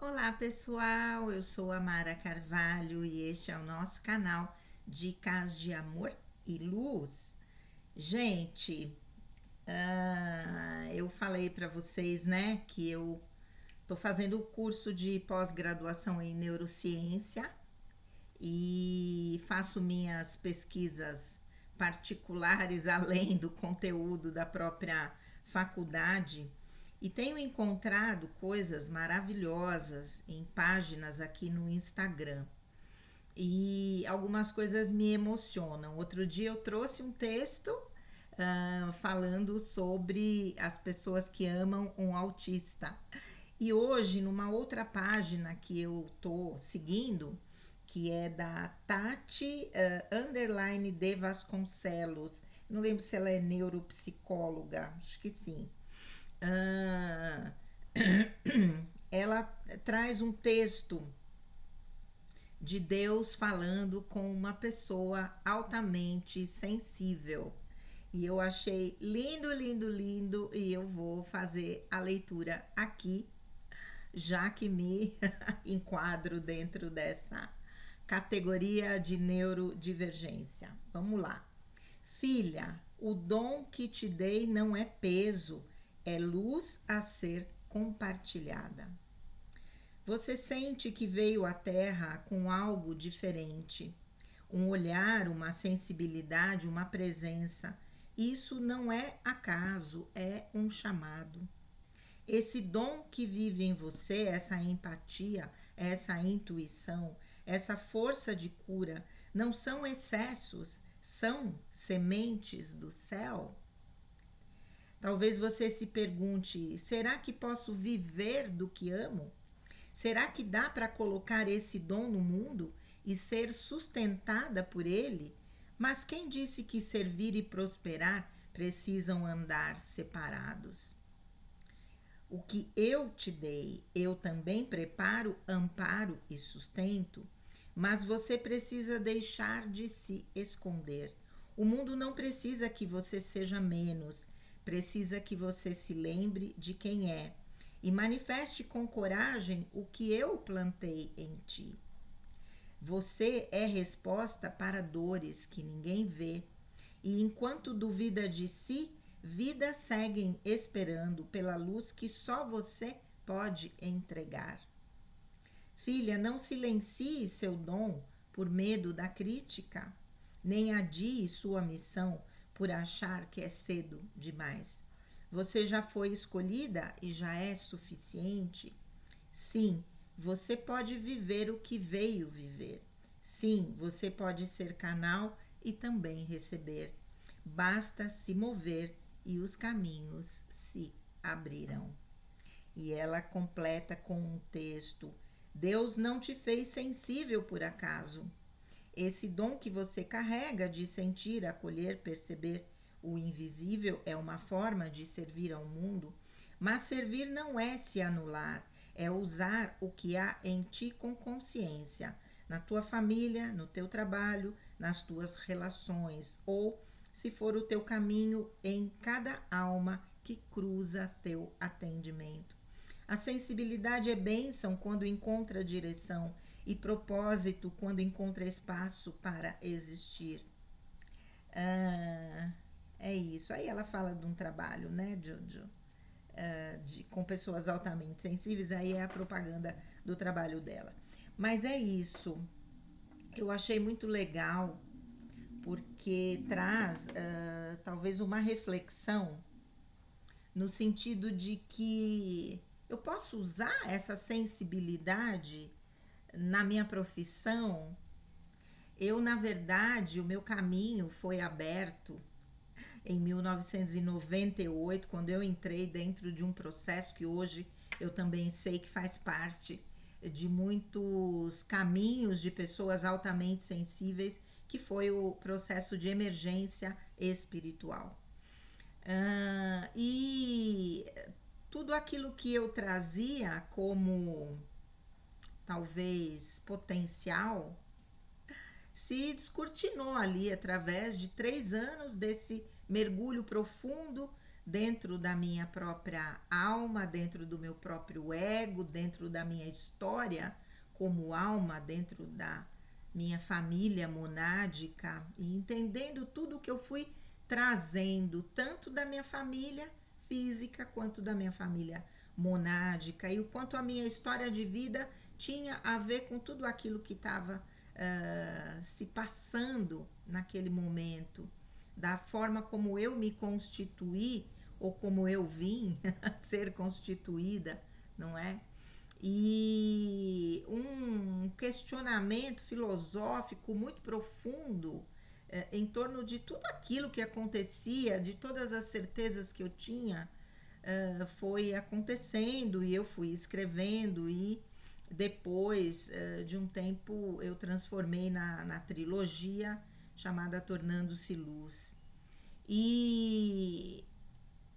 Olá pessoal, eu sou a Mara Carvalho e este é o nosso canal Dicas de Amor e Luz. Gente, eu falei para vocês, né, que eu tô fazendo o curso de pós-graduação em neurociência e faço minhas pesquisas particulares além do conteúdo da própria faculdade e tenho encontrado coisas maravilhosas em páginas aqui no Instagram. E algumas coisas me emocionam. Outro dia eu trouxe um texto falando sobre as pessoas que amam um autista. E hoje, numa outra página que eu tô seguindo, que é da Tati Underline de Vasconcelos. Não lembro se ela é neuropsicóloga, acho que sim. Ah, ela traz um texto de Deus falando com uma pessoa altamente sensível. E eu achei lindo, lindo, lindo, e eu vou fazer a leitura aqui, já que me enquadro dentro dessa categoria de neurodivergência. Vamos lá. Filha, o dom que te dei não é peso, é luz a ser compartilhada. Você sente que veio à Terra com algo diferente, um olhar, uma sensibilidade, uma presença. Isso não é acaso, é um chamado. Esse dom que vive em você, essa empatia, essa intuição, essa força de cura, não são excessos, são sementes do céu. Talvez você se pergunte: será que posso viver do que amo? Será que dá para colocar esse dom no mundo e ser sustentada por ele? Mas quem disse que servir e prosperar precisam andar separados? O que eu te dei, eu também preparo, amparo e sustento, mas você precisa deixar de se esconder. O mundo não precisa que você seja menos, precisa que você se lembre de quem é e manifeste com coragem o que eu plantei em ti. Você é resposta para dores que ninguém vê, e enquanto duvida de si, vidas seguem esperando pela luz que só você pode entregar. Filha, não silencie seu dom por medo da crítica, nem adie sua missão por achar que é cedo demais. Você já foi escolhida e já é suficiente? Sim, você pode viver o que veio viver. Sim, você pode ser canal e também receber. Basta se mover e os caminhos se abrirão. E ela completa com um texto: Deus não te fez sensível por acaso. Esse dom que você carrega de sentir, acolher, perceber o invisível é uma forma de servir ao mundo, mas servir não é se anular, é usar o que há em ti com consciência, na tua família, no teu trabalho, nas tuas relações, ou, se for o teu caminho, em cada alma que cruza teu atendimento. A sensibilidade é bênção quando encontra direção e propósito quando encontra espaço para existir. Ah, é isso. Aí ela fala de um trabalho, né, com pessoas altamente sensíveis, aí é a propaganda do trabalho dela. Mas é isso. Eu achei muito legal porque traz talvez uma reflexão no sentido de que eu posso usar essa sensibilidade na minha profissão. Eu, na verdade, o meu caminho foi aberto em 1998, quando eu entrei dentro de um processo que hoje eu também sei que faz parte de muitos caminhos de pessoas altamente sensíveis, que foi o processo de emergência espiritual. E tudo aquilo que eu trazia como talvez potencial se descortinou ali através de 3 anos desse mergulho profundo dentro da minha própria alma, dentro do meu próprio ego, dentro da minha história como alma, dentro da minha família monádica, e entendendo tudo que eu fui trazendo, tanto da minha família física quanto da minha família monádica, e o quanto a minha história de vida tinha a ver com tudo aquilo que estava se passando naquele momento, da forma como eu me constituí ou como eu vim ser constituída, não é? E um questionamento filosófico muito profundo em torno de tudo aquilo que acontecia, de todas as certezas que eu tinha, foi acontecendo, e eu fui escrevendo, e depois de um tempo eu transformei na trilogia chamada Tornando-se Luz. E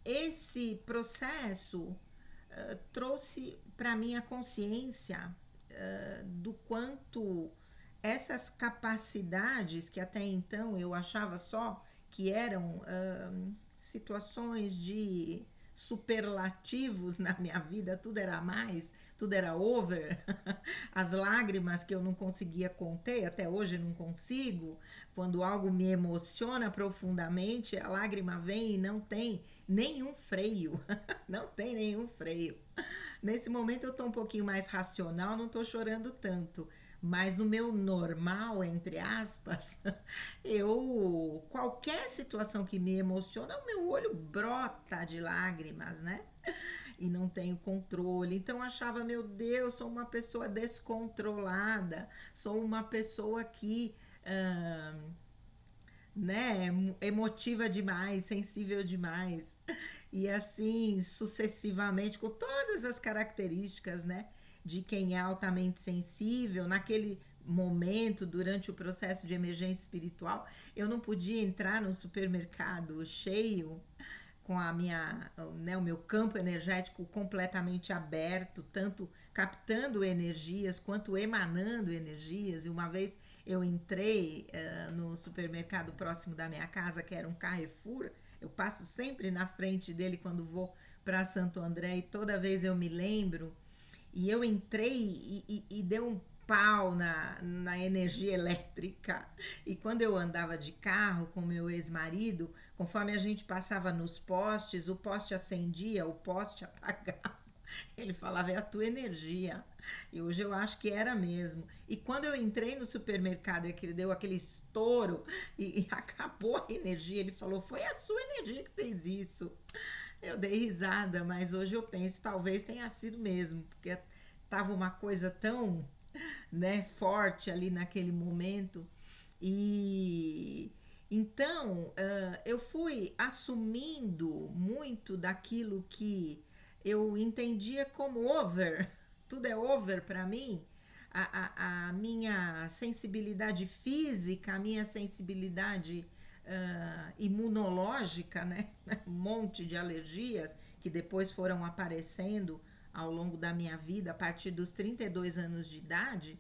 esse processo trouxe para mim a consciência do quanto essas capacidades que até então eu achava só que eram situações de superlativos na minha vida, tudo era mais, tudo era over, as lágrimas que eu não conseguia conter, até hoje não consigo, quando algo me emociona profundamente, a lágrima vem e não tem nenhum freio, não tem nenhum freio. Nesse momento eu tô um pouquinho mais racional, não tô chorando tanto, mas no meu normal, entre aspas, eu qualquer situação que me emociona, o meu olho brota de lágrimas, né? E não tenho controle. Então eu achava, meu Deus, sou uma pessoa descontrolada, sou uma pessoa que né, emotiva demais, sensível demais. E assim, sucessivamente, com todas as características, né, de quem é altamente sensível, naquele momento, durante o processo de emergência espiritual, eu não podia entrar no supermercado cheio com a minha, né, o meu campo energético completamente aberto, tanto captando energias quanto emanando energias. E uma vez eu entrei no supermercado próximo da minha casa, que era um Carrefour. Eu passo sempre na frente dele quando vou para Santo André, e toda vez eu me lembro. E eu entrei e deu um pau na energia elétrica. E quando eu andava de carro com meu ex-marido, conforme a gente passava nos postes, o poste acendia, o poste apagava. Ele falava, é a tua energia. E hoje eu acho que era mesmo. E quando eu entrei no supermercado e que ele deu aquele estouro e acabou a energia, ele falou, foi a sua energia que fez isso. Eu dei risada, mas hoje eu penso, talvez tenha sido mesmo, porque tava uma coisa tão, né, forte ali naquele momento. E então eu fui assumindo muito daquilo que eu entendia como over, tudo é over para mim. A minha sensibilidade física, a minha sensibilidade imunológica, né? Um monte de alergias que depois foram aparecendo ao longo da minha vida, a partir dos 32 anos de idade,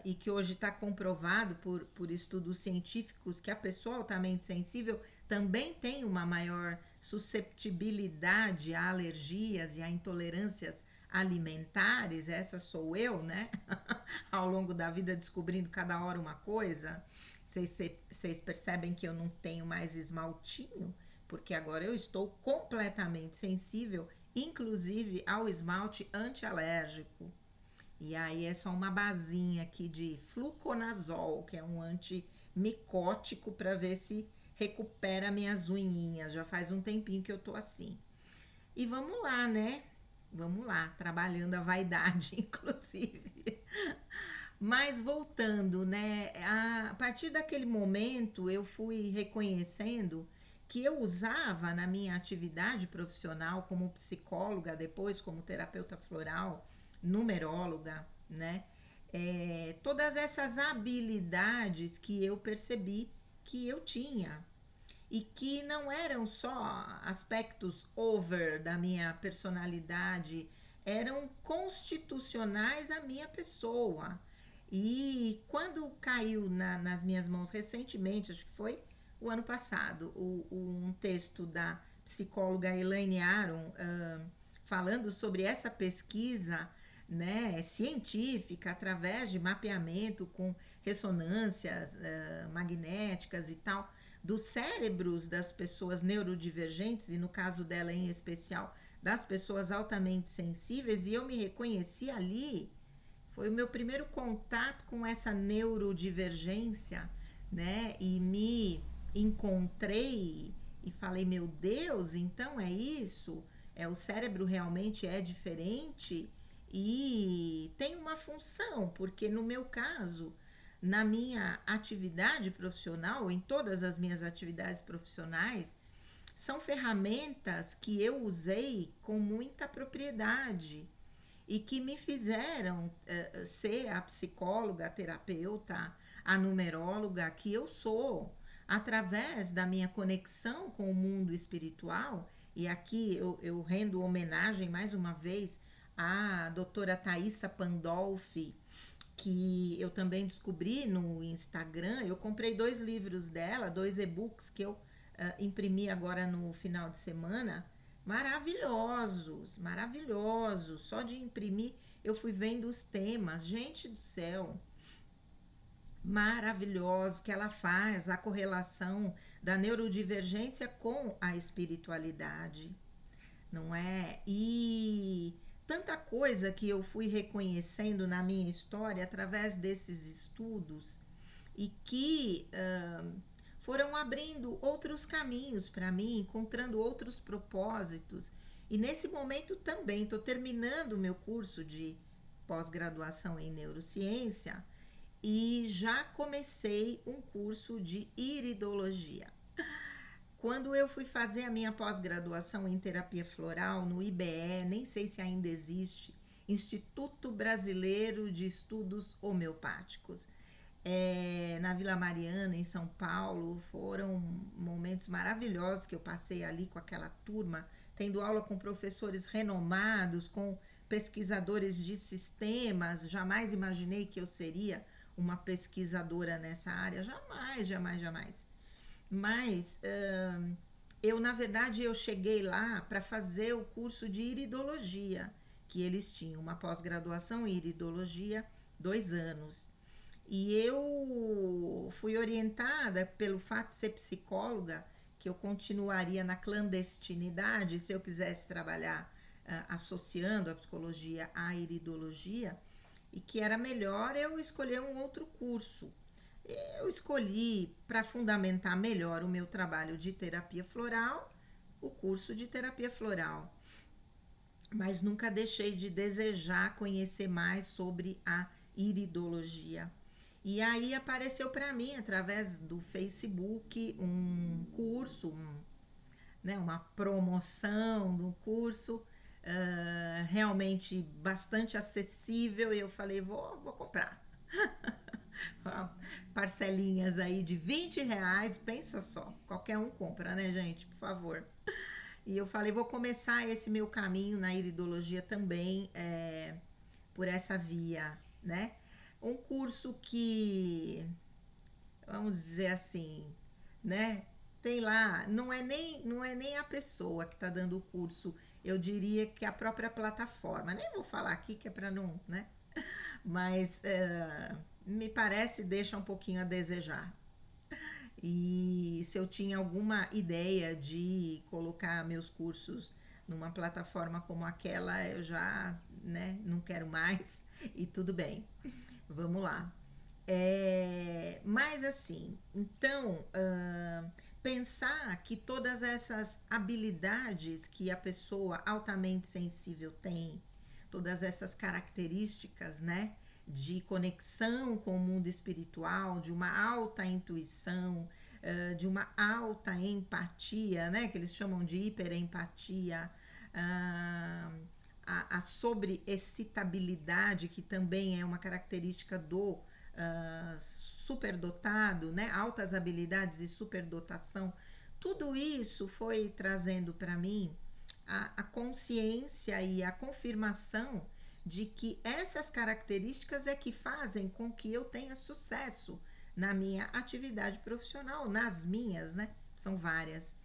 e que hoje está comprovado por estudos científicos que a pessoa altamente sensível também tem uma maior susceptibilidade a alergias e a intolerâncias alimentares. Essa sou eu, né? Ao longo da vida descobrindo cada hora uma coisa. Vocês percebem que eu não tenho mais esmaltinho, porque agora eu estou completamente sensível, inclusive ao esmalte antialérgico. E aí é só uma basinha aqui de fluconazol, que é um antimicótico, para ver se recupera minhas unhinhas. Já faz um tempinho que eu tô assim. E vamos lá, né? Vamos lá, trabalhando a vaidade, inclusive. Mas voltando, né? A partir daquele momento eu fui reconhecendo que eu usava na minha atividade profissional como psicóloga, depois como terapeuta floral, numeróloga, né? Todas essas habilidades que eu percebi que eu tinha, e que não eram só aspectos over da minha personalidade, eram constitucionais à minha pessoa. E quando caiu nas minhas mãos recentemente, acho que foi o ano passado um texto da psicóloga Elaine Aron, falando sobre essa pesquisa, né, científica através de mapeamento com ressonâncias magnéticas e tal dos cérebros das pessoas neurodivergentes, e no caso dela em especial das pessoas altamente sensíveis, e eu me reconheci ali. Foi o meu primeiro contato com essa neurodivergência, né? E me encontrei e falei, meu Deus, então é isso? O cérebro realmente é diferente e tem uma função, porque no meu caso, na minha atividade profissional, em todas as minhas atividades profissionais, são ferramentas que eu usei com muita propriedade e que me fizeram ser a psicóloga, a terapeuta, a numeróloga que eu sou, através da minha conexão com o mundo espiritual. E aqui eu rendo homenagem mais uma vez à doutora Thaisa Pandolfi, que eu também descobri no Instagram. Eu comprei 2 livros dela, 2 e-books que eu imprimi agora no final de semana, maravilhosos, maravilhosos. Só de imprimir eu fui vendo os temas, gente do céu, maravilhosos, que ela faz a correlação da neurodivergência com a espiritualidade, não é? E tanta coisa que eu fui reconhecendo na minha história através desses estudos e que foram abrindo outros caminhos para mim, encontrando outros propósitos. E nesse momento também estou terminando o meu curso de pós-graduação em neurociência e já comecei um curso de iridologia. Quando eu fui fazer a minha pós-graduação em terapia floral no IBE, nem sei se ainda existe, Instituto Brasileiro de Estudos Homeopáticos, na Vila Mariana, em São Paulo, foram momentos maravilhosos que eu passei ali com aquela turma, tendo aula com professores renomados, com pesquisadores de sistemas. Jamais imaginei que eu seria uma pesquisadora nessa área, jamais, jamais, jamais. Mas eu, na verdade, eu cheguei lá para fazer o curso de iridologia, que eles tinham uma pós-graduação em iridologia, 2 anos. E eu fui orientada pelo fato de ser psicóloga, que eu continuaria na clandestinidade se eu quisesse trabalhar associando a psicologia à iridologia, e que era melhor eu escolher um outro curso. Eu escolhi, para fundamentar melhor o meu trabalho de terapia floral, o curso de terapia floral. Mas nunca deixei de desejar conhecer mais sobre a iridologia. E aí apareceu para mim, através do Facebook, um curso, né, uma promoção do curso, realmente bastante acessível, e eu falei, vou comprar. Parcelinhas aí de R$ 20, pensa só, qualquer um compra, né, gente, por favor. E eu falei, vou começar esse meu caminho na iridologia também, por essa via, né? Um curso que, vamos dizer assim, né? Tem lá, não é nem a pessoa que está dando o curso, eu diria que a própria plataforma. Nem vou falar aqui que é para não, né? Mas me parece deixa um pouquinho a desejar. E se eu tinha alguma ideia de colocar meus cursos numa plataforma como aquela, eu já, né, não quero mais, e tudo bem. Vamos lá. Mas assim, então, pensar que todas essas habilidades que a pessoa altamente sensível tem, todas essas características, né, de conexão com o mundo espiritual, de uma alta intuição, de uma alta empatia, né, que eles chamam de hiperempatia, a sobreexcitabilidade, que também é uma característica do superdotado, né, altas habilidades e superdotação. Tudo isso foi trazendo para mim a consciência e a confirmação de que essas características é que fazem com que eu tenha sucesso na minha atividade profissional, nas minhas, né? São várias.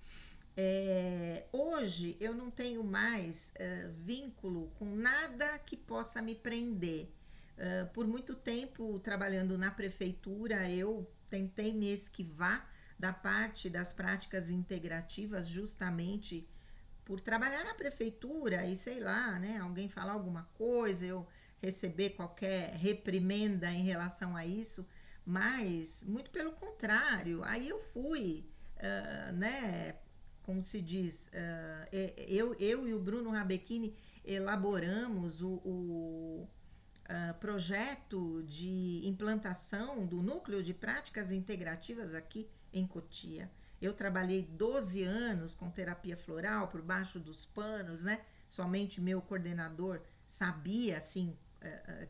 Hoje eu não tenho mais vínculo com nada que possa me prender. Por muito tempo trabalhando na prefeitura, eu tentei me esquivar da parte das práticas integrativas, justamente por trabalhar na prefeitura e sei lá, né, alguém falar alguma coisa, eu receber qualquer reprimenda em relação a isso, mas muito pelo contrário, aí eu fui, né, como se diz, eu e o Bruno Rabechini elaboramos o projeto de implantação do núcleo de práticas integrativas aqui em Cotia. Eu trabalhei 12 anos com terapia floral por baixo dos panos, né? Somente meu coordenador sabia, assim,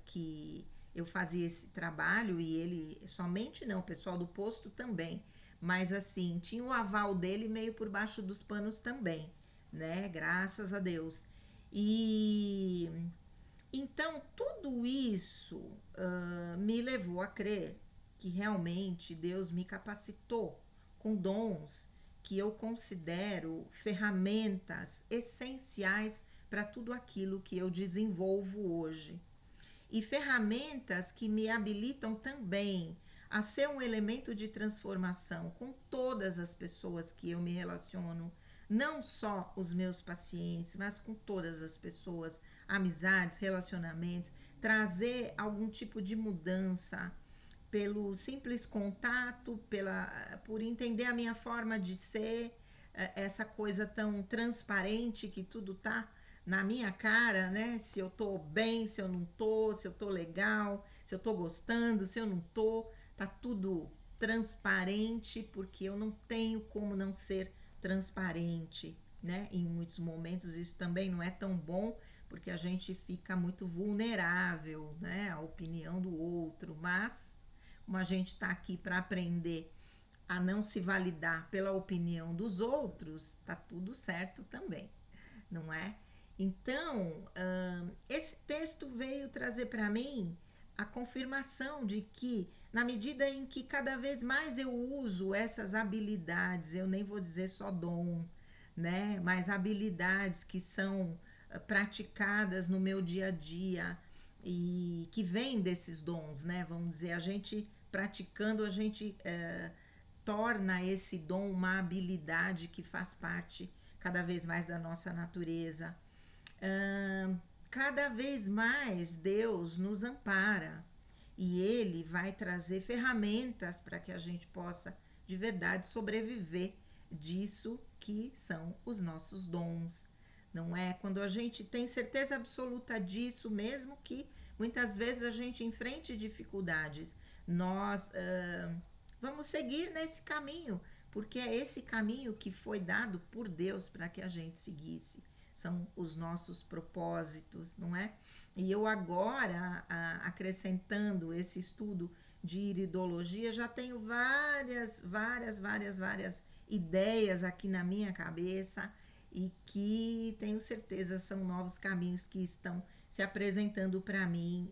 que eu fazia esse trabalho e ele, somente não, o pessoal do posto também. Mas, assim, tinha o aval dele meio por baixo dos panos também, né? Graças a Deus. E então, tudo isso me levou a crer que realmente Deus me capacitou com dons que eu considero ferramentas essenciais para tudo aquilo que eu desenvolvo hoje. E ferramentas que me habilitam também a ser um elemento de transformação com todas as pessoas que eu me relaciono, não só os meus pacientes, mas com todas as pessoas, amizades, relacionamentos, trazer algum tipo de mudança pelo simples contato, por entender a minha forma de ser, essa coisa tão transparente que tudo tá na minha cara, né? Se eu tô bem, se eu não tô, se eu tô legal, se eu tô gostando, se eu não tô, tá tudo transparente, porque eu não tenho como não ser transparente, né? Em muitos momentos isso também não é tão bom, porque a gente fica muito vulnerável, né, à opinião do outro, mas como a gente está aqui para aprender a não se validar pela opinião dos outros, tá tudo certo também, não é? Então, esse texto veio trazer para mim a confirmação de que, na medida em que cada vez mais eu uso essas habilidades, eu nem vou dizer só dom, né? Mas habilidades que são praticadas no meu dia a dia e que vêm desses dons, né? Vamos dizer, a gente praticando, a gente torna esse dom uma habilidade que faz parte cada vez mais da nossa natureza. Cada vez mais Deus nos ampara e Ele vai trazer ferramentas para que a gente possa de verdade sobreviver disso que são os nossos dons. Não é? Quando a gente tem certeza absoluta disso, mesmo que muitas vezes a gente enfrente dificuldades, nós vamos seguir nesse caminho, porque é esse caminho que foi dado por Deus para que a gente seguisse. São os nossos propósitos, não é? E eu agora, acrescentando esse estudo de iridologia, já tenho várias ideias aqui na minha cabeça e que tenho certeza são novos caminhos que estão se apresentando para mim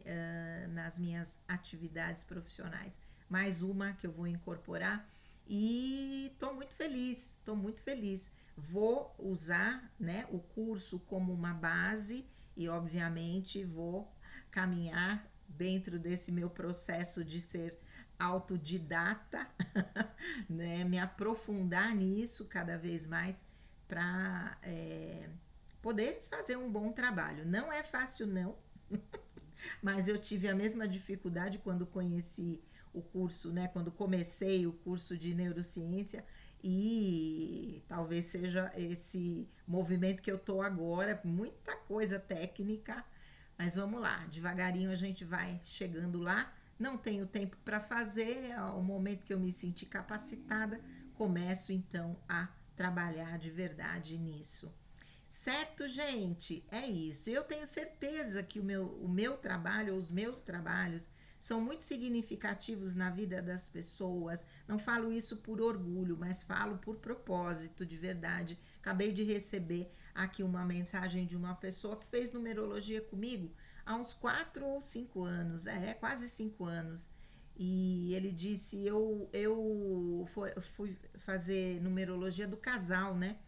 nas minhas atividades profissionais. Mais uma que eu vou incorporar e estou muito feliz, estou muito feliz. Vou usar, né, o curso como uma base e, obviamente, vou caminhar dentro desse meu processo de ser autodidata, né, me aprofundar nisso cada vez mais para poder fazer um bom trabalho. Não é fácil, não, mas eu tive a mesma dificuldade quando conheci o curso, né, quando comecei o curso de neurociência e talvez seja esse movimento que eu tô agora, muita coisa técnica, mas vamos lá, devagarinho a gente vai chegando lá. Não tenho tempo para fazer, ao momento que eu me senti capacitada, começo então a trabalhar de verdade nisso. Certo, gente? É isso. Eu tenho certeza que o meu trabalho, os meus trabalhos, são muito significativos na vida das pessoas. Não falo isso por orgulho, mas falo por propósito, de verdade. Acabei de receber aqui uma mensagem de uma pessoa que fez numerologia comigo há uns 4 ou 5 anos, quase 5 anos. E ele disse: eu fui fazer numerologia do casal, né?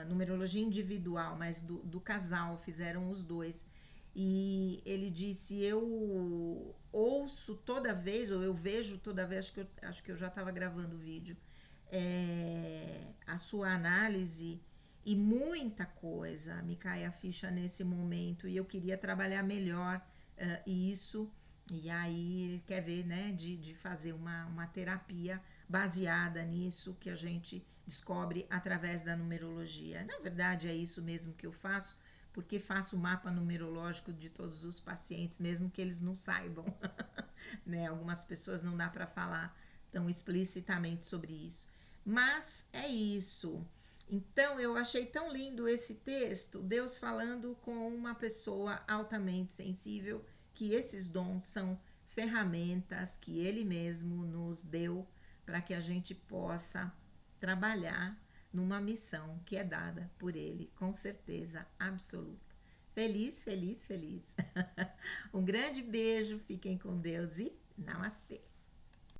Numerologia individual, mas do casal, fizeram os dois. E ele disse: eu ouço toda vez, ou eu vejo toda vez, acho que eu já estava gravando o vídeo, a sua análise, e muita coisa me cai a ficha nesse momento, e eu queria trabalhar melhor isso. E aí ele quer ver, né, de fazer uma terapia baseada nisso que a gente descobre através da numerologia. Na verdade, é isso mesmo que eu faço, porque faço o mapa numerológico de todos os pacientes, mesmo que eles não saibam. Né? Algumas pessoas não dá para falar tão explicitamente sobre isso. Mas é isso. Então eu achei tão lindo esse texto, Deus falando com uma pessoa altamente sensível, que esses dons são ferramentas que Ele mesmo nos deu para que a gente possa trabalhar numa missão que é dada por Ele, com certeza absoluta. Feliz, feliz, feliz. Um grande beijo, fiquem com Deus e namastê.